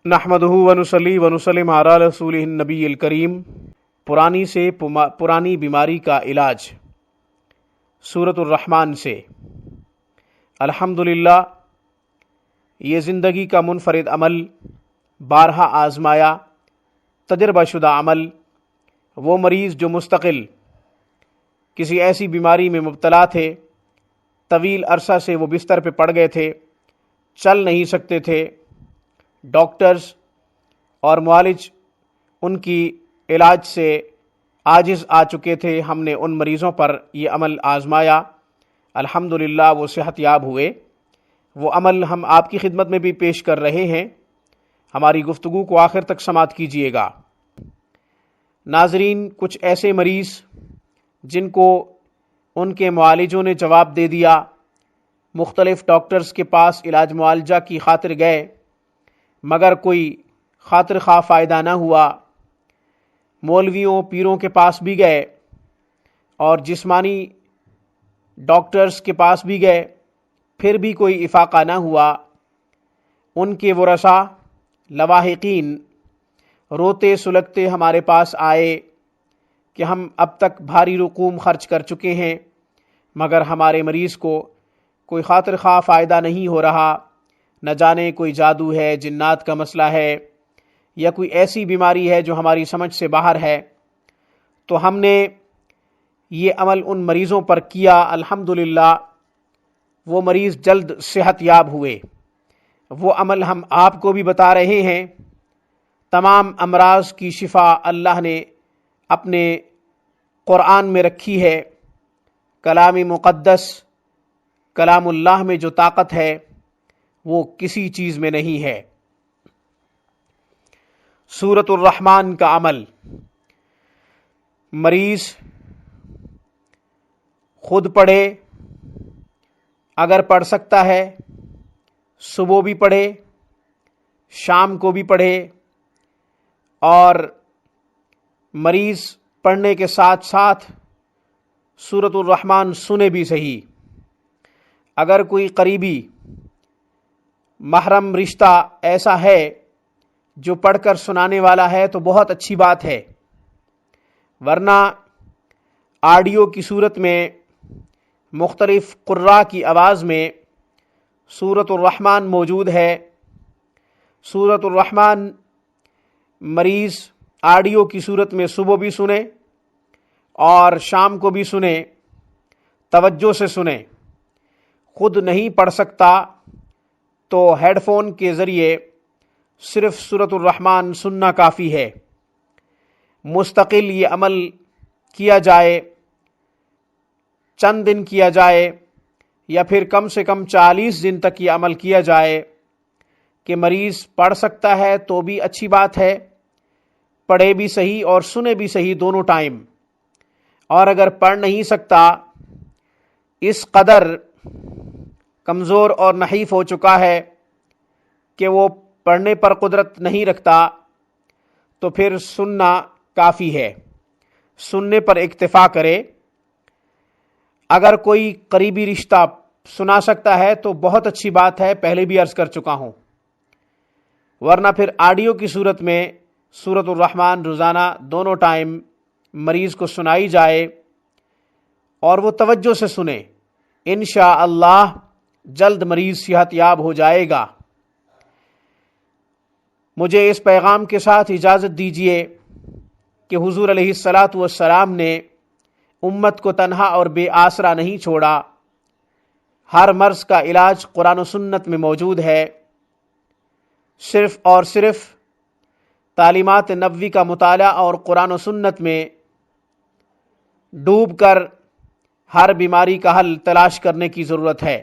نحمدہ ونصلی ونسلم علی رسولہ النبی الکریم۔ پرانی سے پرانی بیماری کا علاج، سورۃ الرحمن سے۔ الحمدللہ، یہ زندگی کا منفرد عمل، بارہا آزمایا تجربہ شدہ عمل۔ وہ مریض جو مستقل کسی ایسی بیماری میں مبتلا تھے، طویل عرصہ سے وہ بستر پہ پڑ گئے تھے، چل نہیں سکتے تھے، ڈاکٹرز اور معالج ان کی علاج سے عاجز آ چکے تھے، ہم نے ان مریضوں پر یہ عمل آزمایا، الحمدللہ وہ صحت یاب ہوئے۔ وہ عمل ہم آپ کی خدمت میں بھی پیش کر رہے ہیں، ہماری گفتگو کو آخر تک سماعت کیجیے گا۔ ناظرین، کچھ ایسے مریض جن کو ان کے معالجوں نے جواب دے دیا، مختلف ڈاکٹرز کے پاس علاج معالجہ کی خاطر گئے، مگر کوئی خاطر خواہ فائدہ نہ ہوا، مولویوں پیروں کے پاس بھی گئے اور جسمانی ڈاکٹرز کے پاس بھی گئے، پھر بھی کوئی افاقہ نہ ہوا۔ ان کے ورثاء لواحقین روتے سلگتے ہمارے پاس آئے کہ ہم اب تک بھاری رقوم خرچ کر چکے ہیں، مگر ہمارے مریض کو کوئی خاطر خواہ فائدہ نہیں ہو رہا، نہ جانے کوئی جادو ہے، جنات کا مسئلہ ہے، یا کوئی ایسی بیماری ہے جو ہماری سمجھ سے باہر ہے۔ تو ہم نے یہ عمل ان مریضوں پر کیا، الحمدللہ وہ مریض جلد صحت یاب ہوئے۔ وہ عمل ہم آپ کو بھی بتا رہے ہیں۔ تمام امراض کی شفا اللہ نے اپنے قرآن میں رکھی ہے۔ کلام مقدس، کلام اللہ میں جو طاقت ہے وہ کسی چیز میں نہیں ہے۔ سورۃ الرحمن کا عمل، مریض خود پڑھے، اگر پڑھ سکتا ہے صبح بھی پڑھے، شام کو بھی پڑھے، اور مریض پڑھنے کے ساتھ ساتھ سورۃ الرحمن سنے بھی صحیح۔ اگر کوئی قریبی محرم رشتہ ایسا ہے جو پڑھ کر سنانے والا ہے تو بہت اچھی بات ہے، ورنہ آڈیو کی صورت میں مختلف قراء کی آواز میں سورۃ الرحمن موجود ہے۔ سورۃ الرحمن مریض آڈیو کی صورت میں صبح بھی سنے اور شام کو بھی سنے، توجہ سے سنے۔ خود نہیں پڑھ سکتا تو ہیڈ فون کے ذریعے صرف سورۃ الرحمن سننا کافی ہے۔ مستقل یہ عمل کیا جائے، چند دن کیا جائے یا پھر کم سے کم 40 دن تک یہ عمل کیا جائے کہ مریض پڑھ سکتا ہے تو بھی اچھی بات ہے، پڑھے بھی صحیح اور سنے بھی صحیح دونوں ٹائم، اور اگر پڑھ نہیں سکتا، اس قدر کمزور اور نحیف ہو چکا ہے کہ وہ پڑھنے پر قدرت نہیں رکھتا، تو پھر سننا کافی ہے، سننے پر اکتفا کرے۔ اگر کوئی قریبی رشتہ سنا سکتا ہے تو بہت اچھی بات ہے، پہلے بھی عرض کر چکا ہوں، ورنہ پھر آڈیو کی صورت میں سورۃ الرحمن روزانہ دونوں ٹائم مریض کو سنائی جائے اور وہ توجہ سے سنے، انشاءاللہ جلد مریض صحت یاب ہو جائے گا۔ مجھے اس پیغام کے ساتھ اجازت دیجیے کہ حضور علیہ الصلاۃ والسلام نے امت کو تنہا اور بے آسرا نہیں چھوڑا۔ ہر مرض کا علاج قرآن و سنت میں موجود ہے۔ صرف اور صرف تعلیمات نبوی کا مطالعہ اور قرآن و سنت میں ڈوب کر ہر بیماری کا حل تلاش کرنے کی ضرورت ہے۔